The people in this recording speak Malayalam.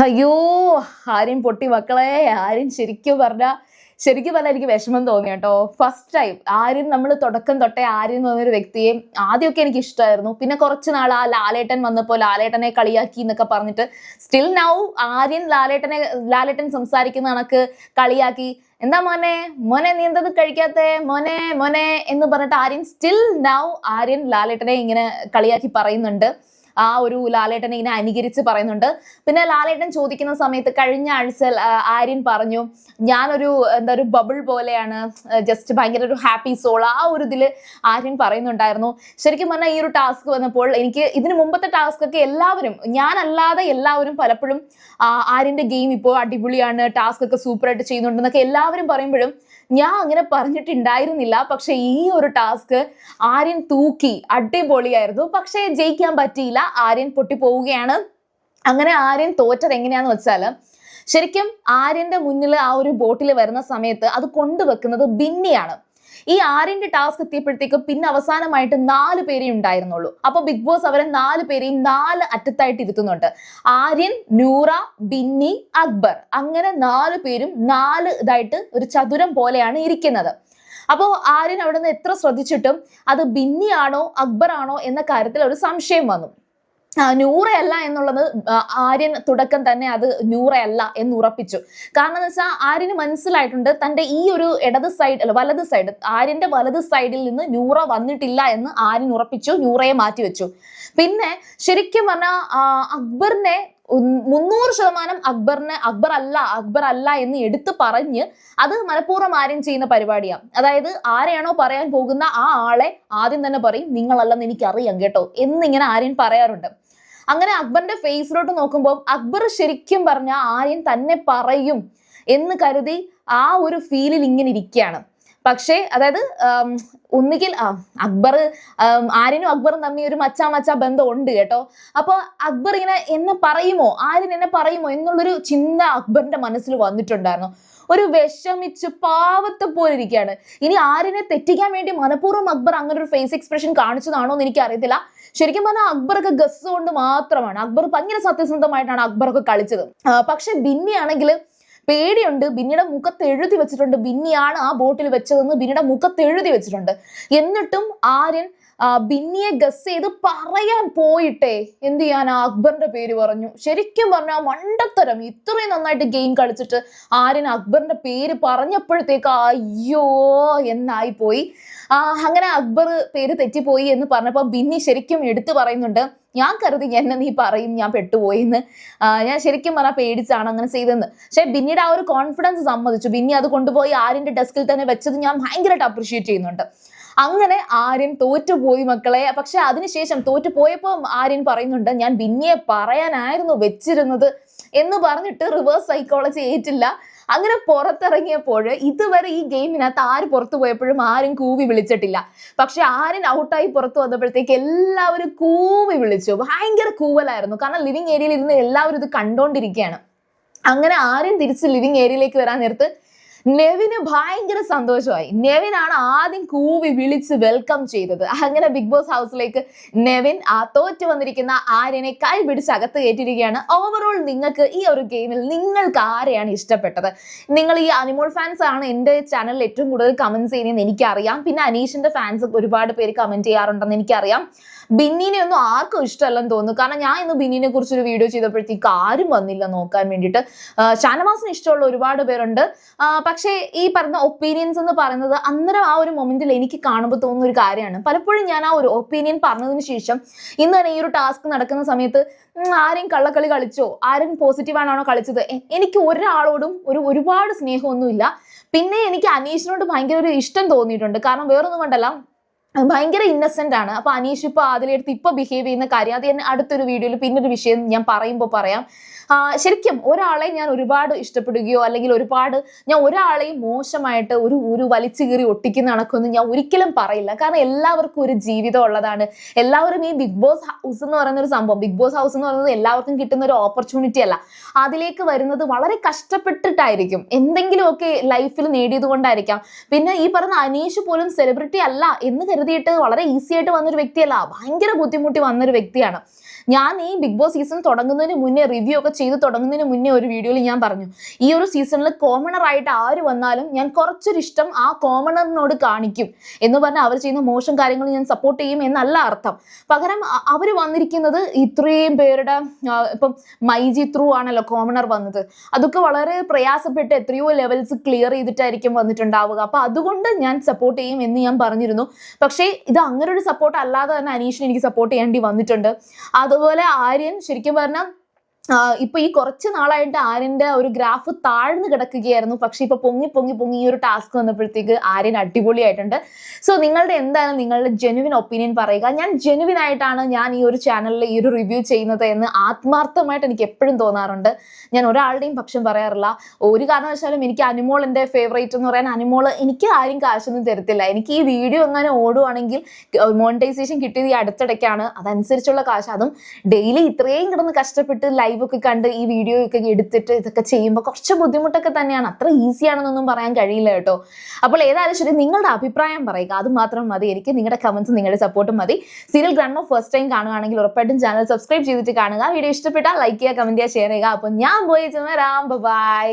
അയ്യോ, ആര്യൻ പൊട്ടി മക്കളെ. ആര്യൻ ശരിക്കും പറഞ്ഞാൽ എനിക്ക് വിഷമം തോന്നി കേട്ടോ. ഫസ്റ്റ് ടൈം ആര്യൻ, നമ്മൾ തുടക്കം തൊട്ടേ ആര്യൻ എന്ന് പറഞ്ഞൊരു വ്യക്തിയെ ആദ്യമൊക്കെ എനിക്ക് ഇഷ്ടമായിരുന്നു. പിന്നെ കുറച്ച് നാൾ ആ ലാലേട്ടൻ വന്നപ്പോൾ ലാലേട്ടനെ കളിയാക്കി എന്നൊക്കെ പറഞ്ഞിട്ട് സ്റ്റിൽ നൗ ആര്യൻ ലാലേട്ടൻ സംസാരിക്കുന്ന കണക്ക് കളിയാക്കി. എന്താ മോനെ മോനെ നീ എന്തത് കഴിക്കാത്തെ മോനെ മോനെ എന്ന് പറഞ്ഞിട്ട് ആര്യൻ സ്റ്റിൽ നൗ ലാലേട്ടനെ ഇങ്ങനെ കളിയാക്കി പറയുന്നുണ്ട്. ആ ഒരു ലാലേട്ടനെ ഇങ്ങനെ അനുകരിച്ച് പറയുന്നുണ്ട്. പിന്നെ ലാലേട്ടൻ ചോദിക്കുന്ന സമയത്ത് കഴിഞ്ഞ ആഴ്ച ആര്യൻ പറഞ്ഞു, ഞാനൊരു ഒരു ബബിൾ പോലെയാണ്, ജസ്റ്റ് ഭയങ്കര ഒരു ഹാപ്പി സോൾ, ആ ഒരു ഇതിൽ ആര്യൻ പറയുന്നുണ്ടായിരുന്നു. ശരിക്കും പറഞ്ഞാൽ ഈ ഒരു ടാസ്ക് വന്നപ്പോൾ എനിക്ക് ഇതിന് മുമ്പത്തെ ടാസ്ക് ഒക്കെ ഞാനല്ലാതെ എല്ലാവരും പലപ്പോഴും ആര്യന്റെ ഗെയിം ഇപ്പോൾ അടിപൊളിയാണ്, ടാസ്ക് ഒക്കെ സൂപ്പറായിട്ട് ചെയ്യുന്നുണ്ടെന്നൊക്കെ എല്ലാവരും പറയുമ്പോഴും ഞാൻ അങ്ങനെ പറഞ്ഞിട്ടുണ്ടായിരുന്നില്ല. പക്ഷെ ഈ ഒരു ടാസ്ക് ആര്യൻ തൂക്കി, അടിപൊളിയായിരുന്നു. പക്ഷെ ജയിക്കാൻ പറ്റിയില്ല, ആര്യൻ പൊട്ടിപ്പോവുകയാണ്. അങ്ങനെ ആര്യൻ തോറ്റത് എങ്ങനെയാന്ന് വെച്ചാൽ, ശരിക്കും ആര്യന്റെ മുന്നിൽ ആ ഒരു ബോട്ടിൽ വരുന്ന സമയത്ത് അത് കൊണ്ടുവെക്കുന്നത് ബിന്നിയാണ്. ഈ ആര്യന്റെ ടാസ്ക് എത്തിയപ്പോഴത്തേക്കും പിന്നെ അവസാനമായിട്ട് 4 പേരേ ഉണ്ടായിരുന്നുള്ളൂ. അപ്പൊ ബിഗ് ബോസ് അവരെ 4 പേരെയും 4 അറ്റത്തായിട്ട് ഇരുത്തുന്നുണ്ട്. ആര്യൻ, നൂറ, ബിന്നി, അക്ബർ, അങ്ങനെ 4 പേരും 4 ഇതായിട്ട് ഒരു ചതുരം പോലെയാണ് ഇരിക്കുന്നത്. അപ്പോൾ ആര്യൻ അവിടെ നിന്ന് എത്ര ശ്രദ്ധിച്ചിട്ടും അത് ബിന്നിയാണോ അക്ബർ ആണോ എന്ന കാര്യത്തിൽ ഒരു സംശയം വന്നു. നൂറയല്ല എന്നുള്ളത് ആര്യൻ തുടക്കം തന്നെ അത് നൂറയല്ല എന്ന് ഉറപ്പിച്ചു. കാരണം എന്ന് വെച്ചാൽ ആര്യന് മനസ്സിലായിട്ടുണ്ട് തന്റെ ഈ ഒരു വലത് സൈഡ് ആര്യന്റെ വലത് സൈഡിൽ നിന്ന് നൂറ വന്നിട്ടില്ല എന്ന് ആര്യൻ ഉറപ്പിച്ചു. നൂറയെ മാറ്റിവെച്ചു. പിന്നെ ശരിക്കും പറഞ്ഞാൽ അക്ബറിനെ 300% അക്ബർ അല്ല എന്ന് എടുത്തു പറഞ്ഞ് അത് മനഃപൂർവ്വം ആര്യൻ ചെയ്യുന്ന പരിപാടിയാണ്. അതായത് ആരെയാണോ പറയാൻ പോകുന്ന ആ ആളെ ആദ്യം തന്നെ പറയും, നിങ്ങളല്ലെന്ന് എനിക്കറിയാം കേട്ടോ എന്നിങ്ങനെ ആര്യൻ പറയാറുണ്ട്. അങ്ങനെ അക്ബറിന്റെ ഫേസിലോട്ട് നോക്കുമ്പോൾ അക്ബർ ശരിക്കും പറഞ്ഞ ആര്യൻ തന്നെ പറയും എന്ന് കരുതി ആ ഒരു ഫീലിൽ ഇങ്ങനെ ഇരിക്കുകയാണ്. പക്ഷേ അതായത് ഒന്നുകിൽ ആര്യനും അക്ബറും തമ്മിൽ ഒരു മച്ചാ ബന്ധം ഉണ്ട് കേട്ടോ. അപ്പൊ അക്ബർ ഇങ്ങനെ ആര്യൻ എന്നെ പറയുമോ എന്നുള്ളൊരു ചിന്ത അക്ബറിന്റെ മനസ്സിൽ വന്നിട്ടുണ്ടായിരുന്നു. ഒരു വിഷമിച്ച് പാവത്തെ പോലെ ഇരിക്കുകയാണ്. ഇനി ആര്യനെ തെറ്റിക്കാൻ വേണ്ടി മനഃപൂർവ്വം അക്ബർ അങ്ങനെ ഒരു ഫേസ് എക്സ്പ്രഷൻ കാണിച്ചതാണോ എന്ന് എനിക്ക് അറിയത്തില്ല. ശരിക്കും പറഞ്ഞാൽ അക്ബറൊക്കെ ഗസ് കൊണ്ട് മാത്രമാണ്, അക്ബർ ഭയങ്കര സത്യസന്ധമായിട്ടാണ് അക്ബറൊക്കെ കളിച്ചത്. പക്ഷെ ബിന്നി ആണെങ്കിൽ പേടിയുണ്ട്. ബിന്നിയുടെ മുഖത്ത് എഴുതി വെച്ചിട്ടുണ്ട്, ബിന്നിയാണ് ആ ബോട്ടിൽ വെച്ചതെന്ന് ബിന്നിയുടെ മുഖത്ത് എഴുതി വെച്ചിട്ടുണ്ട്. എന്നിട്ടും ആര്യൻ ബിന്നിയെ ഗസ് ചെയ്ത് പറയാൻ പോയിട്ടേ എന്ത് ചെയ്യാനാ അക്ബറിന്റെ പേര് പറഞ്ഞു. ശരിക്കും പറഞ്ഞാൽ മണ്ടത്തരം. ഇത്രയും നന്നായിട്ട് ഗെയിം കളിച്ചിട്ട് ആര്യൻ അക്ബറിന്റെ പേര് പറഞ്ഞപ്പോഴത്തേക്ക് അയ്യോ എന്നായി പോയി. അങ്ങനെ അക്ബർ പേര് തെറ്റിപ്പോയി എന്ന് പറഞ്ഞപ്പോൾ ബിന്നി ശരിക്കും എടുത്തു പറയുന്നുണ്ട്, ഞാൻ കരുതി എന്നെ നീ പറയും ഞാൻ പെട്ടുപോയിന്ന്, ഞാൻ ശരിക്കും പറഞ്ഞാൽ പേടിച്ചാണ് അങ്ങനെ ചെയ്തതെന്ന്. പക്ഷെ ബിന്നിയുടെ ആ ഒരു കോൺഫിഡൻസ് സമ്മതിച്ചു. ബിന്നി അത് കൊണ്ടുപോയി ആര്യന്റെ ഡെസ്കിൽ തന്നെ വെച്ചത് ഞാൻ ഭയങ്കരമായിട്ട് അപ്രീഷിയേറ്റ് ചെയ്യുന്നുണ്ട്. അങ്ങനെ ആര്യൻ തോറ്റുപോയി മക്കളെ. പക്ഷെ അതിനുശേഷം തോറ്റുപോയപ്പോൾ ആര്യൻ പറയുന്നുണ്ട്, ഞാൻ ബിന്നിയെ പറയാനായിരുന്നു വെച്ചിരുന്നത് എന്ന് പറഞ്ഞിട്ട് റിവേഴ്സ് സൈക്കോളജി ഏറ്റില്ല. അങ്ങനെ പുറത്തിറങ്ങിയപ്പോൾ ഇതുവരെ ഈ ഗെയിമിനകത്ത് ആര് പുറത്തു പോയപ്പോഴും ആരും കൂവി വിളിച്ചിട്ടില്ല. പക്ഷെ ആര്യൻ ഔട്ടായി പുറത്തു വന്നപ്പോഴത്തേക്ക് എല്ലാവരും കൂവി വിളിച്ചു. ഭയങ്കര കൂവലായിരുന്നു. കാരണം ലിവിങ് ഏരിയയിൽ ഇരുന്ന് എല്ലാവരും ഇത് കണ്ടോണ്ടിരിക്കുകയാണ്. അങ്ങനെ ആര്യൻ തിരിച്ച് ലിവിങ് ഏരിയയിലേക്ക് വരാൻ നേരത്ത് നെവിന് ഭയങ്കര സന്തോഷമായി. നെവിനാണ് ആദ്യം കൂവി വിളിച്ച് വെൽക്കം ചെയ്തത്. അങ്ങനെ ബിഗ് ബോസ് ഹൗസിലേക്ക് നെവിൻ തോറ്റു വന്നിരിക്കുന്ന ആര്യനെ കൈ പിടിച്ച് അകത്ത് കയറ്റിയിരിക്കുകയാണ്. ഓവറോൾ നിങ്ങൾക്ക് ഈ ഒരു ഗെയിമിൽ നിങ്ങൾക്ക് ആരെയാണ് ഇഷ്ടപ്പെട്ടത്? നിങ്ങൾ ഈ അനിമോൾ ഫാൻസ് ആണ് എൻ്റെ ചാനലിൽ ഏറ്റവും കൂടുതൽ കമന്റ്സ് ചെയ്യുന്നതെന്ന് എനിക്കറിയാം. പിന്നെ അനീഷിന്റെ ഫാൻസ് ഒരുപാട് പേര് കമന്റ് ചെയ്യാറുണ്ടെന്ന് എനിക്കറിയാം. ബിന്നിനെ ഒന്നും ആർക്കും ഇഷ്ടമല്ലെന്ന് തോന്നുന്നു. കാരണം ഞാൻ ഇന്ന് ബിന്നിനെ കുറിച്ചൊരു വീഡിയോ ചെയ്തപ്പോഴത്തേക്ക് ആരും വന്നില്ല നോക്കാൻ വേണ്ടിയിട്ട്. ഷാനവാസിന് ഇഷ്ടമുള്ള ഒരുപാട് പേരുണ്ട്. പക്ഷേ ഈ പറഞ്ഞ ഒപ്പീനിയൻസ് എന്ന് പറയുന്നത് അന്നേരം ആ ഒരു മൊമെന്റിൽ എനിക്ക് കാണുമ്പോൾ തോന്നുന്ന ഒരു കാര്യമാണ്. പലപ്പോഴും ഞാൻ ആ ഒരു ഒപ്പീനിയൻ പറഞ്ഞതിന് ശേഷം ഇന്ന് തന്നെ ഈ ഒരു ടാസ്ക് നടക്കുന്ന സമയത്ത് ആരും കള്ളക്കളി കളിച്ചോ, ആരും പോസിറ്റീവാണോ കളിച്ചത്, എനിക്ക് ഒരാളോടും ഒരുപാട് സ്നേഹമൊന്നുമില്ല. പിന്നെ എനിക്ക് അനീഷിനോട് ഭയങ്കര ഒരു ഇഷ്ടം തോന്നിയിട്ടുണ്ട്. കാരണം വേറൊന്നും കൊണ്ടല്ല, ഭയങ്കര ഇന്നസെന്റ് ആണ്. അപ്പൊ അനീഷ് ഇപ്പൊ അതിലെടുത്ത് ഇപ്പൊ ബിഹേവ് ചെയ്യുന്ന കാര്യം അത് ഞാൻ അടുത്തൊരു വീഡിയോയിൽ പിന്നൊരു വിഷയം ഞാൻ പറയുമ്പോൾ പറയാം. ശരിക്കും ഒരാളെ ഞാൻ ഒരുപാട് ഇഷ്ടപ്പെടുകയോ അല്ലെങ്കിൽ ഞാൻ ഒരാളെയും മോശമായിട്ട് ഒരു വലിച്ചു കീറി ഒട്ടിക്കുന്ന കണക്കൊന്നും ഞാൻ ഒരിക്കലും പറയില്ല. കാരണം എല്ലാവർക്കും ഒരു ജീവിതം ഉള്ളതാണ്. എല്ലാവരും ഈ ബിഗ് ബോസ് ഹൗസ് എന്ന് പറയുന്ന ഒരു സംഭവം, ബിഗ് ബോസ് ഹൗസ് എന്ന് പറയുന്നത് എല്ലാവർക്കും കിട്ടുന്ന ഒരു ഓപ്പർച്യൂണിറ്റി അല്ല. അതിലേക്ക് വരുന്നത് വളരെ കഷ്ടപ്പെട്ടിട്ടായിരിക്കും, എന്തെങ്കിലുമൊക്കെ ലൈഫിൽ നേടിയത് കൊണ്ടായിരിക്കാം. പിന്നെ ഈ പറഞ്ഞ അനീഷ് പോലും സെലിബ്രിറ്റി അല്ല എന്ന് കരുതിയിട്ട് വളരെ ഈസി ആയിട്ട് വന്നൊരു വ്യക്തിയല്ല, ഭയങ്കര ബുദ്ധിമുട്ടി വന്നൊരു വ്യക്തിയാണ്. ഞാൻ ഈ ബിഗ് ബോസ് സീസൺ തുടങ്ങുന്നതിന് മുന്നേ റിവ്യൂ ഒക്കെ ചെയ്ത് തുടങ്ങുന്നതിന് മുന്നേ ഒരു വീഡിയോയിൽ ഞാൻ പറഞ്ഞു, ഈ ഒരു സീസണിൽ കോമണർ ആയിട്ട് ആര് വന്നാലും ഞാൻ കുറച്ചൊരു ഇഷ്ടം ആ കോമണറിനോട് കാണിക്കും എന്ന് പറഞ്ഞാൽ അവർ ചെയ്യുന്ന മോശം കാര്യങ്ങൾ ഞാൻ സപ്പോർട്ട് ചെയ്യും എന്നല്ല അർത്ഥം. പകരം അവർ വന്നിരിക്കുന്നത് ഇത്രയും പേരുടെ ഇപ്പം മൈജി ത്രൂ ആണല്ലോ കോമണർ വന്നത്. അതൊക്കെ വളരെ പ്രയാസപ്പെട്ട് എത്രയോ ലെവൽസ് ക്ലിയർ ചെയ്തിട്ടായിരിക്കും വന്നിട്ടുണ്ടാവുക. അപ്പൊ അതുകൊണ്ട് ഞാൻ സപ്പോർട്ട് ചെയ്യും എന്ന് ഞാൻ പറഞ്ഞിരുന്നു. പക്ഷേ ഇത് അങ്ങനെ ഒരു സപ്പോർട്ട് അല്ലാതെ തന്നെ അനീഷിനെ എനിക്ക് സപ്പോർട്ട് ചെയ്യേണ്ടി വന്നിട്ടുണ്ട്. അതുപോലെ ആര്യൻ ശരിക്കും പറഞ്ഞാൽ ഇപ്പൊ ഈ കുറച്ച് നാളായിട്ട് ആര്യന്റെ ഒരു ഗ്രാഫ് താഴ്ന്നു കിടക്കുകയായിരുന്നു. പക്ഷെ ഇപ്പൊ പൊങ്ങി പൊങ്ങി പൊങ്ങി ഈ ഒരു ടാസ്ക് വന്നപ്പോഴത്തേക്ക് ആര്യൻ അടിപൊളിയായിട്ടുണ്ട്. സോ നിങ്ങളുടെ എന്താണ് നിങ്ങളുടെ ജെനുവിൻ ഒപ്പീനിയൻ പറയുക. ഞാൻ ജെനുവിൻ ആയിട്ടാണ് ഞാൻ ഈ ഒരു ചാനലിൽ ഈ ഒരു റിവ്യൂ ചെയ്യുന്നത് എന്ന് ആത്മാർത്ഥമായിട്ട് എനിക്ക് എപ്പോഴും തോന്നാറുണ്ട്. ഞാൻ ഒരാളുടെയും പക്ഷം പറയാറില്ല. ഒരു കാരണവശാലും എനിക്ക് അനുമോൾ എൻ്റെ ഫേവറേറ്റ് എന്ന് പറയാൻ അനുമോള് എനിക്ക് ആരും കാശൊന്നും തരത്തില്ല. എനിക്ക് ഈ വീഡിയോ എങ്ങനെ ഓടുവാണെങ്കിൽ മോണിറ്റൈസേഷൻ കിട്ടിയത് ഈ അടുത്തിടയ്ക്കാണ്. അതനുസരിച്ചുള്ള കാശ്, അതും ഡെയിലി ഇത്രയും കിടന്ന് കഷ്ടപ്പെട്ട് ലൈവ് ഒക്കെ കണ്ട് ഈ വീഡിയോ ഒക്കെ എടുത്തിട്ട് ഇതൊക്കെ ചെയ്യുമ്പോൾ കുറച്ച് ബുദ്ധിമുട്ടൊക്കെ തന്നെയാണ്. അത്ര ഈസി ആണെന്നൊന്നും പറയാൻ കഴിയില്ല കേട്ടോ. അപ്പോൾ ഏതായാലും ശരി, നിങ്ങളുടെ അഭിപ്രായം പറയുക, അത് മാത്രം മതി എനിക്ക്. നിങ്ങളുടെ കമന്റ്സ്, നിങ്ങളുടെ സപ്പോർട്ടും മതി. സീരിയൽ ഗ്രാൻഡ് ഫസ്റ്റ് ടൈം കാണുകയാണെങ്കിൽ ഉറപ്പായിട്ടും ചാനൽ സബ്സ്ക്രൈബ് ചെയ്തിട്ട് കാണുക. വീഡിയോ ഇഷ്ടപ്പെട്ടാൽ ലൈക്ക് ചെയ്യുക, കമന്റ് ചെയ്യുക, ഷെയർ ചെയ്യുക. അപ്പോൾ ഞാൻ പോയി വരാം. ബൈ.